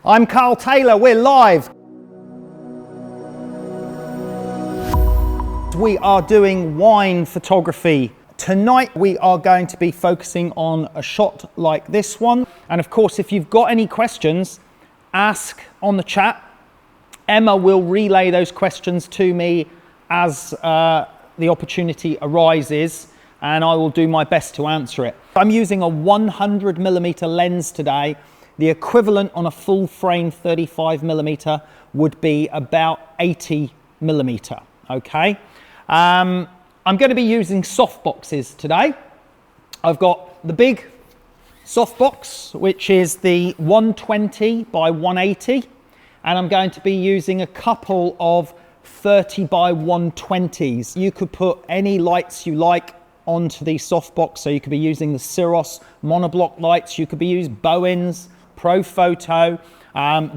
I'm Carl Taylor, we're live. We are doing wine photography. Tonight we are going to be focusing on a shot like this one. And of course, if you've got any questions, ask on the chat. Emma will relay those questions to me as the opportunity arises, and I will do my best to answer it. I'm using a 100mm lens today. The equivalent on a full frame 35mm would be about 80mm, okay? I'm going to be using softboxes today. I've got the big softbox, which is the 120 by 180, and I'm going to be using a couple of 30 by 120s. You could put any lights you like onto these softbox, so you could be using the Syros monoblock lights, you could be using Bowens, Profoto.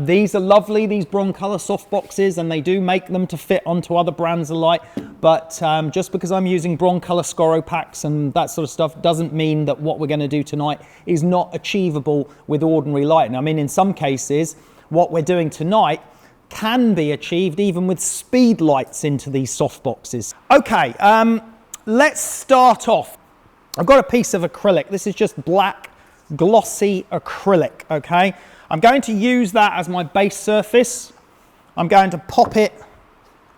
These are lovely, these Broncolor softboxes, and they do make them to fit onto other brands of light, but just because I'm using Broncolor Scoro packs and that sort of stuff doesn't mean that what we're going to do tonight is not achievable with ordinary lighting. I mean, in some cases, what we're doing tonight can be achieved even with speed lights into these softboxes. Okay, let's start off. I've got a piece of acrylic. This is just black glossy acrylic, okay? I'm going to use that as my base surface. I'm going to pop it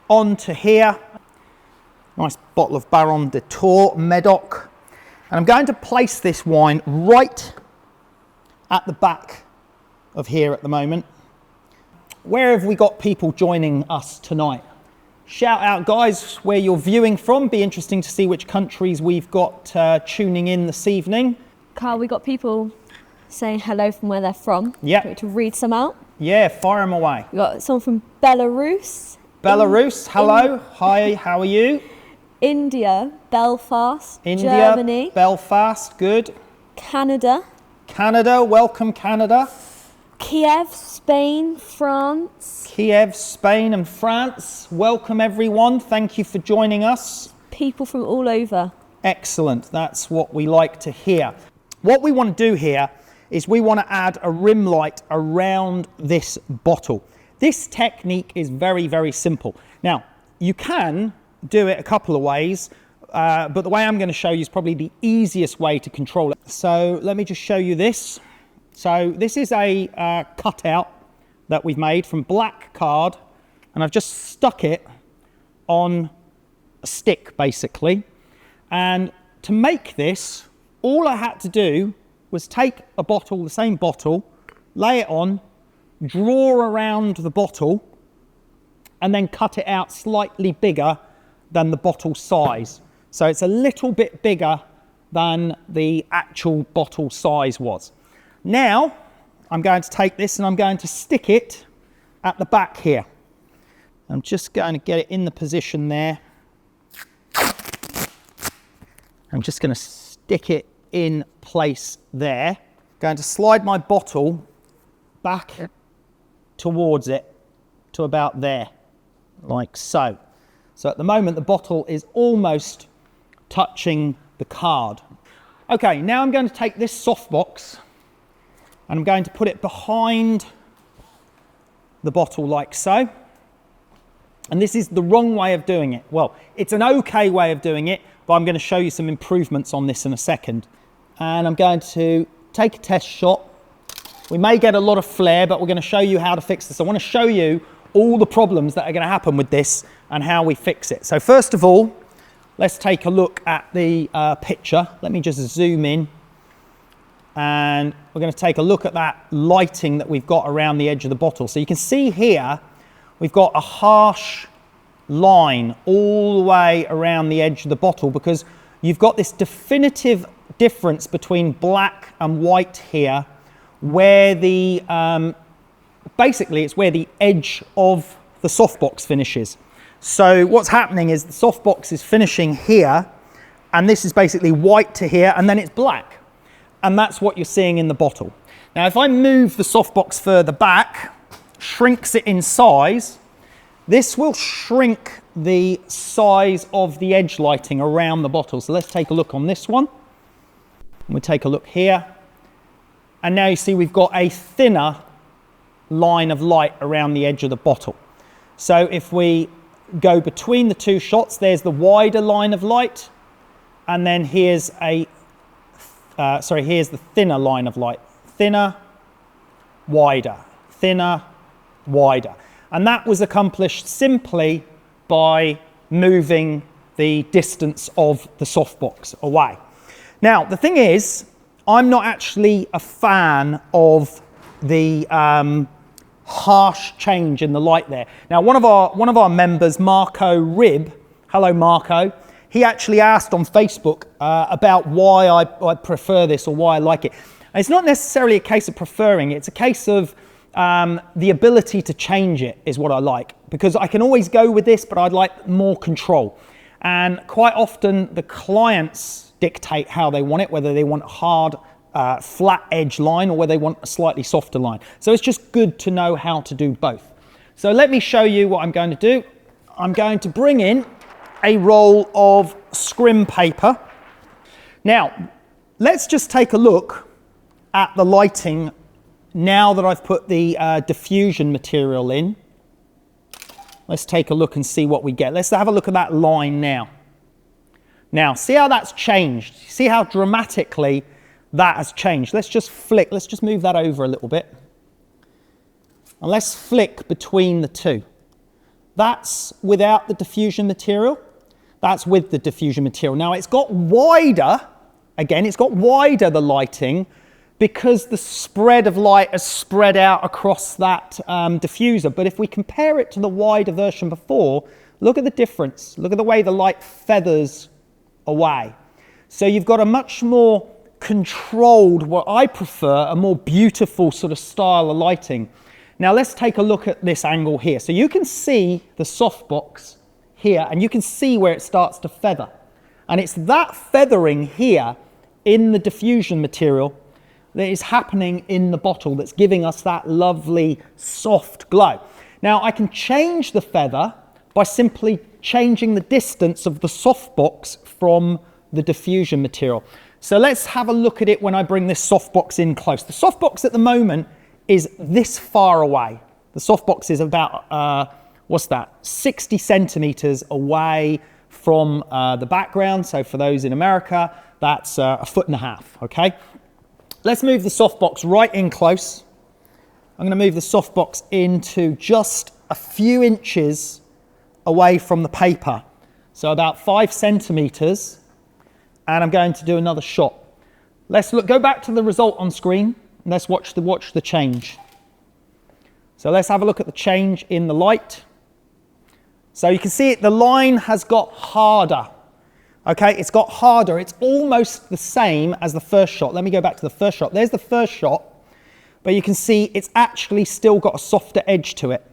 onto here. Nice bottle of Baron de Tours Medoc. And I'm going to place this wine right at the back of here at the moment. Where have we got people joining us tonight? Shout out, guys, where you're viewing from. Be interesting to see which countries we've got tuning in this evening. Carl, we got people saying hello from where they're from. Yeah. Do you want to read some out? Yeah, fire them away. We got someone from Belarus. Belarus, hello. Hi, how are you? India, Belfast, India, Germany. Belfast, good. Canada. Canada, welcome Canada. Kiev, Spain, France. Kiev, Spain and France. Welcome everyone. Thank you for joining us. People from all over. Excellent. That's what we like to hear. What we want to do here is we want to add a rim light around this bottle. This technique is very, very simple. Now, you can do it a couple of ways, but the way I'm going to show you is probably the easiest way to control it. So let me just show you this. So this is a cutout that we've made from black card, and I've just stuck it on a stick, basically. And to make this, all I had to do was take a bottle, the same bottle, lay it on, draw around the bottle, and then cut it out slightly bigger than the bottle size. So it's a little bit bigger than the actual bottle size was. Now, I'm going to take this and I'm going to stick it at the back here. I'm just going to get it in the position there. I'm just going to stick it in place there. Going to slide my bottle back towards it to about there, like so. So at the moment, the bottle is almost touching the card. Okay, now I'm going to take this softbox and I'm going to put it behind the bottle like so. And this is the wrong way of doing it. Well, it's an okay way of doing it, but I'm going to show you some improvements on this in a second. And I'm going to take a test shot. We may get a lot of flare, but we're going to show you how to fix this. I want to show you all the problems that are going to happen with this and how we fix it. So first of all, let's take a look at the picture. Let me just zoom in. And we're going to take a look at that lighting that we've got around the edge of the bottle. So you can see here, we've got a harsh line all the way around the edge of the bottle because you've got this definitive difference between black and white here where the, basically it's where the edge of the softbox finishes. So what's happening is the softbox is finishing here and this is basically white to here and then it's black. And that's what you're seeing in the bottle. Now, if I move the softbox further back, shrinks it in size, this will shrink the size of the edge lighting around the bottle. So let's take a look on this one. We'll take a look here. And now you see we've got a thinner line of light around the edge of the bottle. So if we go between the two shots, there's the wider line of light, and then here's here's the thinner line of light. Thinner, wider, thinner, wider. And that was accomplished simply by moving the distance of the softbox away. Now, the thing is, I'm not actually a fan of the harsh change in the light there. Now, one of our members, Marco Rib, hello Marco, he actually asked on Facebook about why I prefer this or why I like it. And it's not necessarily a case of preferring it, it's a case of the ability to change it is what I like, because I can always go with this, but I'd like more control. And quite often the clients dictate how they want it, whether they want a hard, flat edge line or whether they want a slightly softer line. So it's just good to know how to do both. So let me show you what I'm going to do. I'm going to bring in a roll of scrim paper. Now, let's just take a look at the lighting now that I've put the diffusion material in. Let's take a look and see what we get. Let's have a look at that line now. Now, see how that's changed? See how dramatically that has changed? Let's just flick, let's just move that over a little bit. And let's flick between the two. That's without the diffusion material. That's with the diffusion material. Now, it's got wider, again, it's got wider, the lighting, because the spread of light has spread out across that diffuser. But if we compare it to the wider version before, look at the difference. Look at the way the light feathers away. So you've got a much more controlled, what I prefer, a more beautiful sort of style of lighting. Now let's take a look at this angle here. So you can see the softbox here, and you can see where it starts to feather. And it's that feathering here in the diffusion material that is happening in the bottle that's giving us that lovely soft glow. Now I can change the feather by simply changing the distance of the softbox from the diffusion material. So let's have a look at it when I bring this softbox in close. The softbox at the moment is this far away. The softbox is about, 60 centimeters away from the background. So for those in America, that's 1.5 feet, okay? Let's move the softbox right in close. I'm going to move the softbox into just a few inches away from the paper. So about 5 centimeters. And I'm going to do another shot. Let's look, go back to the result on screen. And let's watch the change. So let's have a look at the change in the light. So you can see it, the line has got harder. Okay, it's got harder. It's almost the same as the first shot. Let me go back to the first shot. There's the first shot, but you can see it's actually still got a softer edge to it.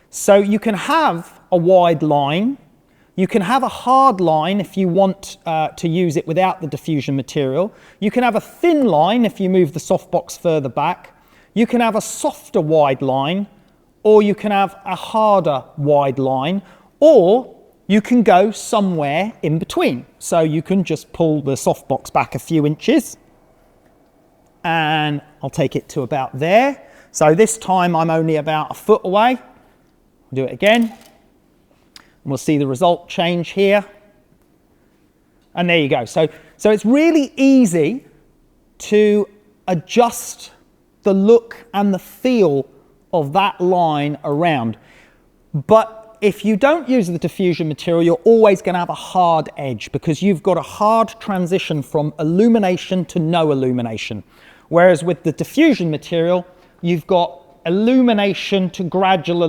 So you can have a wide line. You can have a hard line if you want to use it without the diffusion material. You can have a thin line if you move the softbox further back. You can have a softer wide line, or you can have a harder wide line, or you can go somewhere in between. So you can just pull the softbox back a few inches, and I'll take it to about there. So this time I'm only about 1 foot away. I'll do it again. And we'll see the result change here. And there you go. So it's really easy to adjust the look and the feel of that line around. But if you don't use the diffusion material, you're always going to have a hard edge, because you've got a hard transition from illumination to no illumination. Whereas with the diffusion material, you've got illumination to gradual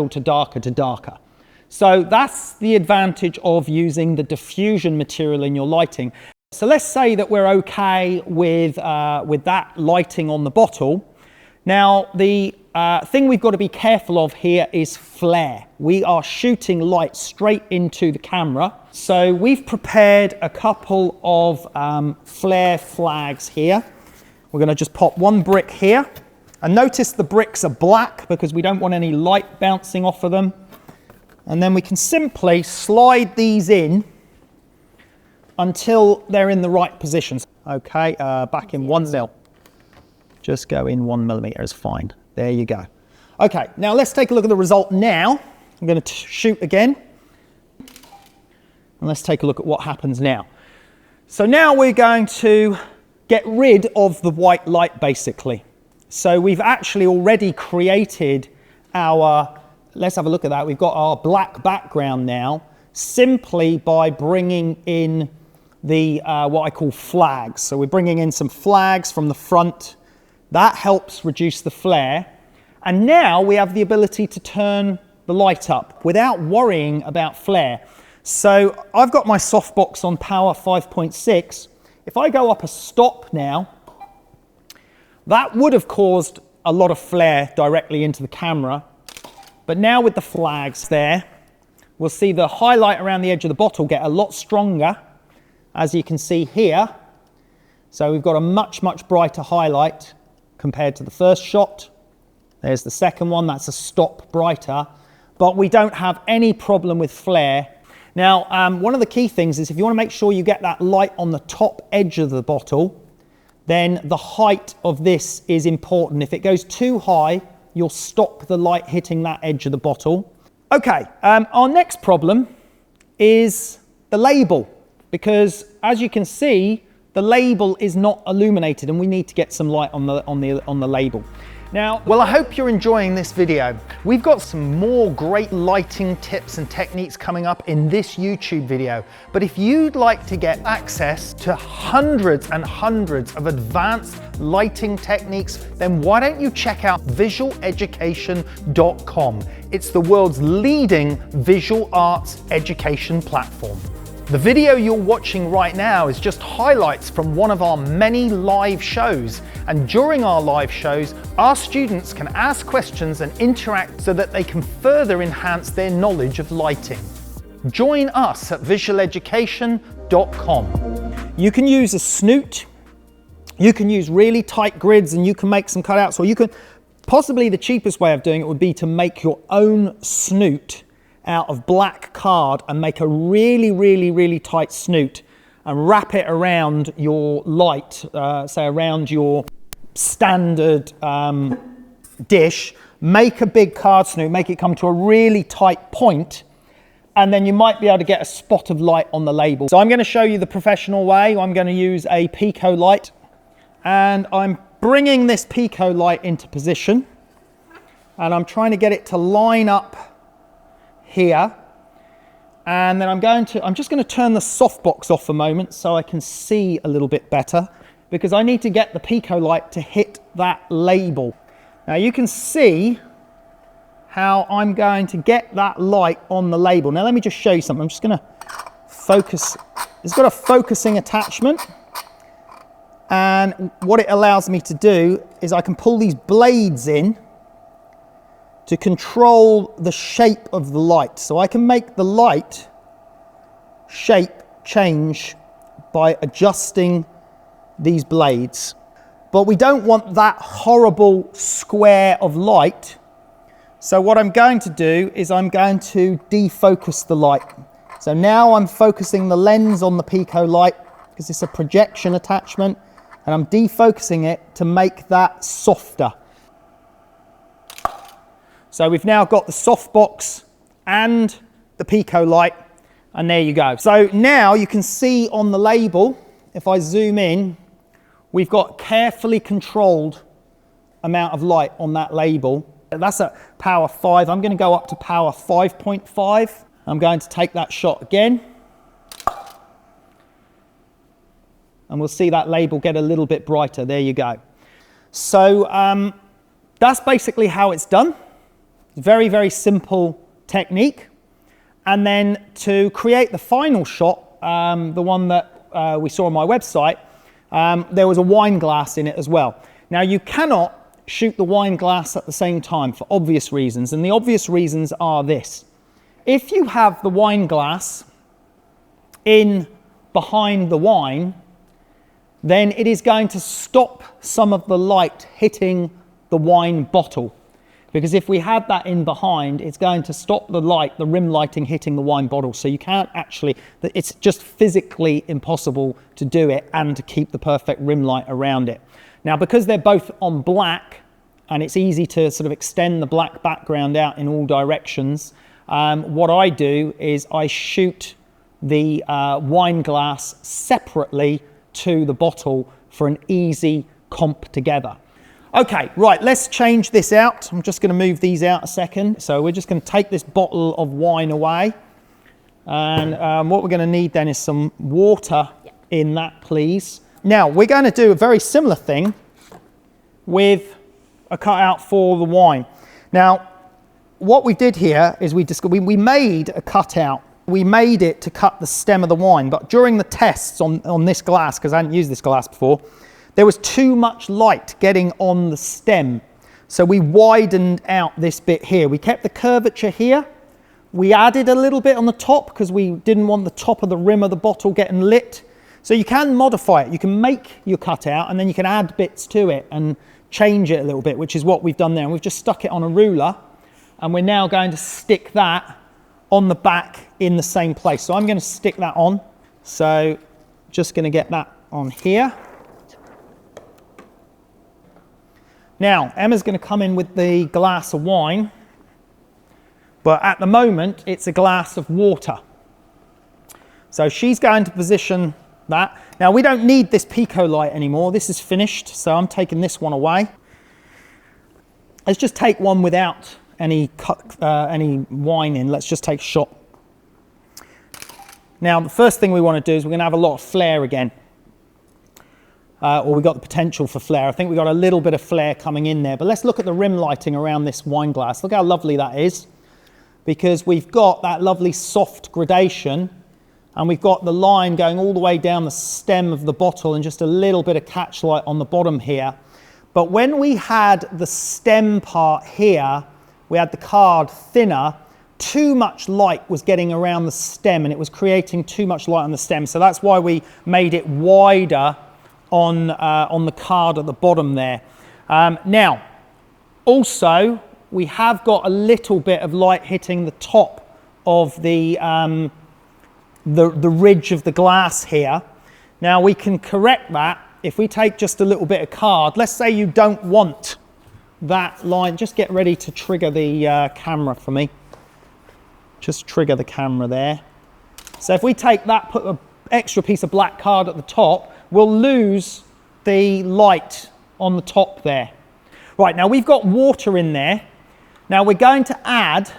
to darker to darker. So that's the advantage of using the diffusion material in your lighting. So let's say that we're okay with that lighting on the bottle. Now, the thing we've got to be careful of here is flare. We are shooting light straight into the camera. So we've prepared a couple of flare flags here. We're going to just pop one brick here. And notice the bricks are black because we don't want any light bouncing off of them. And then we can simply slide these in until they're in the right positions. Okay, back in 1 mil. Just go in 1 millimeter is fine. There you go. Okay, now let's take a look at the result now. I'm going to shoot again. And let's take a look at what happens now. So now we're going to get rid of the white light, basically. So we've actually already created our, let's have a look at that. We've got our black background now, simply by bringing in the, what I call flags. So we're bringing in some flags from the front. That helps reduce the flare. And now we have the ability to turn the light up without worrying about flare. So I've got my softbox on power 5.6. If I go up a stop now, that would have caused a lot of flare directly into the camera. But now with the flags there, we'll see the highlight around the edge of the bottle get a lot stronger, as you can see here. So we've got a much, much brighter highlight compared to the first shot. There's the second one, that's a stop brighter. But we don't have any problem with flare. Now, one of the key things is if you want to make sure you get that light on the top edge of the bottle, then the height of this is important. If it goes too high, you'll stop the light hitting that edge of the bottle. Okay, our next problem is the label, because as you can see, the label is not illuminated and we need to get some light on the label. Now, well, I hope you're enjoying this video. We've got some more great lighting tips and techniques coming up in this YouTube video. But if you'd like to get access to hundreds and hundreds of advanced lighting techniques, then why don't you check out visualeducation.com. It's the world's leading visual arts education platform. The video you're watching right now is just highlights from one of our many live shows. And during our live shows, our students can ask questions and interact so that they can further enhance their knowledge of lighting. Join us at visualeducation.com. You can use a snoot, you can use really tight grids, and you can make some cutouts, or you can, possibly the cheapest way of doing it would be to make your own snoot out of black card and make a really tight snoot and wrap it around your light, say around your standard dish, make a big card snoot, make it come to a really tight point, and then you might be able to get a spot of light on the label. So I'm going to show you the professional way. I'm going to use a Pico light, and I'm bringing this Pico light into position, and I'm trying to get it to line up here, and then I'm just going to turn the softbox off a moment so I can see a little bit better, because I need to get the Pico light to hit that label. Now you can see how I'm going to get that light on the label. Now let me just show you something. I'm just going to focus. It's got a focusing attachment, and what it allows me to do is I can pull these blades in to control the shape of the light. So I can make the light shape change by adjusting these blades. But we don't want that horrible square of light. So what I'm going to do is I'm going to defocus the light. So now I'm focusing the lens on the Pico light because it's a projection attachment, and I'm defocusing it to make that softer. So we've now got the softbox and the Pico light, and there you go. So now you can see on the label, if I zoom in, we've got carefully controlled amount of light on that label. That's at power 5. I'm going to go up to power 5.5. I'm going to take that shot again. And we'll see that label get a little bit brighter. There you go. So that's basically how it's done. Very simple technique. And then to create the final shot, the one that we saw on my website, there was a wine glass in it as well. Now you cannot shoot the wine glass at the same time for obvious reasons, and the obvious reasons are this. If you have the wine glass in behind the wine, then it is going to stop some of the light hitting the wine bottle. Because if we had that in behind, it's going to stop the light, the rim lighting hitting the wine bottle. So you can't actually, it's just physically impossible to do it and to keep the perfect rim light around it. Now, because they're both on black, and it's easy to sort of extend the black background out in all directions. What I do is I shoot the wine glass separately to the bottle for an easy comp together. Okay, right, let's change this out. I'm just going to move these out a second. So we're just going to take this bottle of wine away. And what we're going to need then is some water in that, please. Now, we're going to do a very similar thing with a cutout for the wine. Now, what we did here is we made a cutout. We made it to cut the stem of the wine, but during the tests on this glass, because I hadn't used this glass before, there was too much light getting on the stem. So we widened out this bit here. We kept the curvature here. We added a little bit on the top because we didn't want the top of the rim of the bottle getting lit. So you can modify it. You can make your cutout and then you can add bits to it and change it a little bit, which is what we've done there. And we've just stuck it on a ruler and we're now going to stick that on the back in the same place. So I'm going to stick that on. So just going to get that on here. Now, Emma's going to come in with the glass of wine, but at the moment, it's a glass of water. So she's going to position that. Now, we don't need this Pico light anymore. This is finished, so I'm taking this one away. Let's just take one without any wine in. Let's just take a shot. Now, the first thing we want to do is we're going to have a lot of flare again. Or we've got the potential for flare. I think we've got a little bit of flare coming in there. But let's look at the rim lighting around this wine glass. Look how lovely that is. Because we've got that lovely soft gradation. And we've got the line going all the way down the stem of the bottle and just a little bit of catch light on the bottom here. But when we had the stem part here, we had the card thinner, too much light was getting around the stem and it was creating too much light on the stem. So that's why we made it wider on the card at the bottom there. Now, also, we have got a little bit of light hitting the top of the ridge of the glass here. Now, we can correct that if we take just a little bit of card. Let's say you don't want that line. Just get ready to trigger the camera for me. Just trigger the camera there. So if we take that, put an extra piece of black card at the top, we'll lose the light on the top there. Right, now we've got water in there. Now we're going to add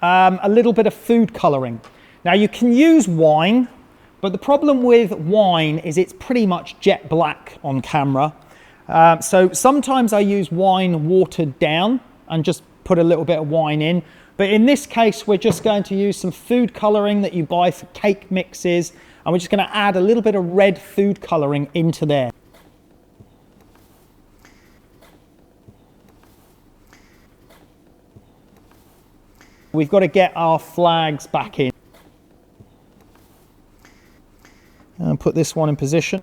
a little bit of food colouring. Now you can use wine, but the problem with wine is it's pretty much jet black on camera. So sometimes I use wine watered down and just put a little bit of wine in. But in this case, we're just going to use some food colouring that you buy for cake mixes. And we're just going to add a little bit of red food colouring into there. We've got to get our flags back in. And put this one in position.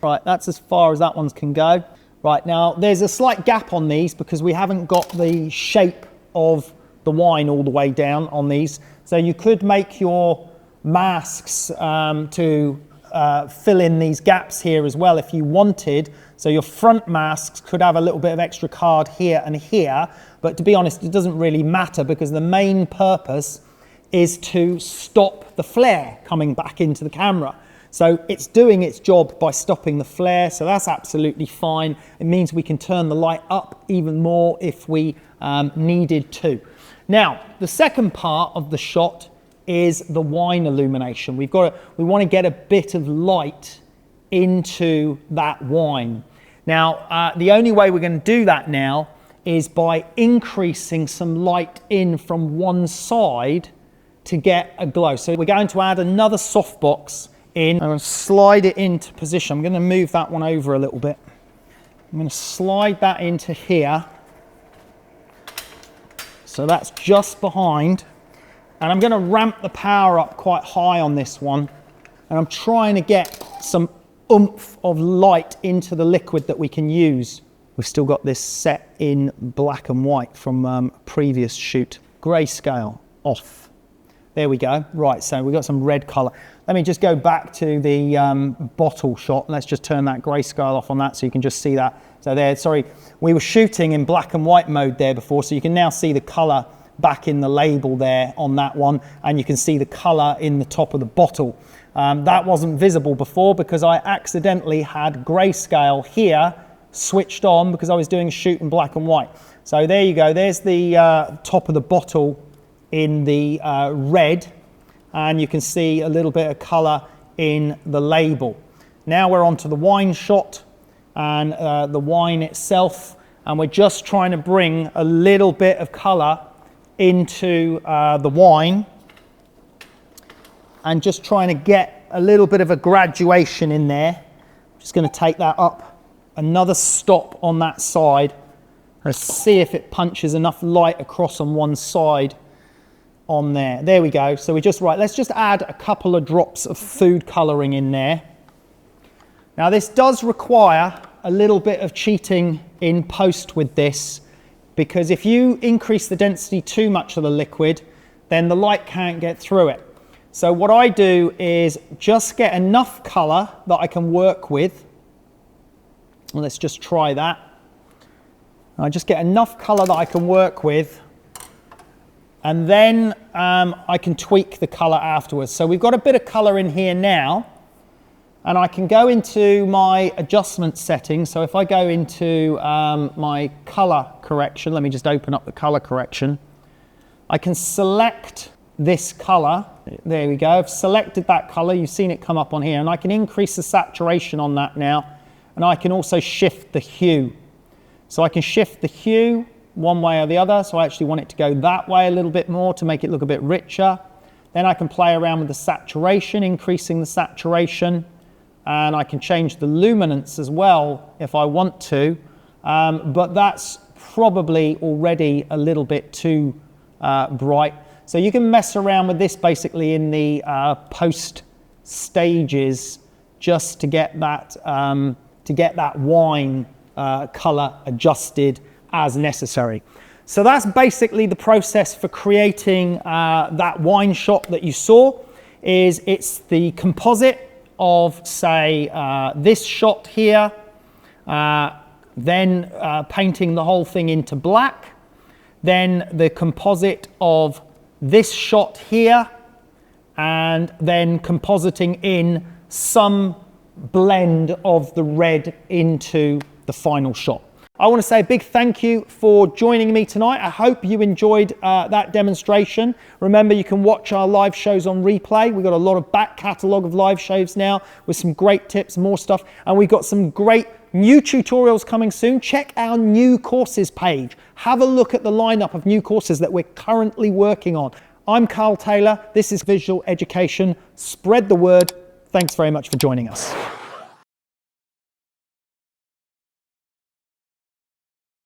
Right, that's as far as that one can go. Right, now there's a slight gap on these because we haven't got the shape of the wine all the way down on these. So you could make your masks to fill in these gaps here as well if you wanted. So your front masks could have a little bit of extra card here and here, but to be honest, it doesn't really matter because the main purpose is to stop the flare coming back into the camera. So it's doing its job by stopping the flare, so that's absolutely fine. It means we can turn the light up even more if we needed to. Now, the second part of the shot is the wine illumination. We want to get a bit of light into that wine. Now, the only way we're going to do that now is by increasing some light in from one side to get a glow. So we're going to add another softbox in. I'm going to slide it into position. I'm going to move that one over a little bit. I'm going to slide that into here. So that's just behind. And I'm going to ramp the power up quite high on this one. And I'm trying to get some oomph of light into the liquid that we can use. We've still got this set in black and white from a previous shoot. Grayscale off. There we go. Right, so we've got some red colour. Let me just go back to the bottle shot. Let's just turn that grayscale off on that so you can just see that. So there, sorry, we were shooting in black and white mode there before, so you can now see the colour back in the label there on that one, and you can see the colour in the top of the bottle. That wasn't visible before because I accidentally had grayscale here switched on because I was doing a shoot in black and white. So there you go, there's the top of the bottle in the red, and you can see a little bit of colour in the label. Now we're on to the wine shot and the wine itself, and we're just trying to bring a little bit of colour into the wine and just trying to get a little bit of a graduation in there. Just going to take that up another stop on that side and see if it punches enough light across on one side on there. There we go. So we just, right, let's just add a couple of drops of food colouring in there. Now this does require a little bit of cheating in post with this, because if you increase the density too much of the liquid, then the light can't get through it. So what I do is just get enough colour that I can work with. Well, let's just try that. I just get enough colour that I can work with, and then I can tweak the colour afterwards. So we've got a bit of colour in here now, and I can go into my adjustment settings. So if I go into my colour correction, let me just open up the colour correction. I can select this colour. There we go. I've selected that colour. You've seen it come up on here, and I can increase the saturation on that now, and I can also shift the hue. So I can shift the hue one way or the other. So I actually want it to go that way a little bit more to make it look a bit richer. Then I can play around with the saturation, increasing the saturation, and I can change the luminance as well if I want to, but that's probably already a little bit too bright. So you can mess around with this basically in the post stages just to get that wine colour adjusted as necessary. So that's basically the process for creating that wine shot that you saw. It's the composite of, say, this shot here, then painting the whole thing into black, then the composite of this shot here, and then compositing in some blend of the red into the final shot. I want to say a big thank you for joining me tonight. I hope you enjoyed that demonstration. Remember, you can watch our live shows on replay. We've got a lot of back catalogue of live shows now with some great tips, more stuff, and we've got some great new tutorials coming soon. Check our new courses page. Have a look at the lineup of new courses that we're currently working on. I'm Carl Taylor. This is Visual Education. Spread the word. Thanks very much for joining us.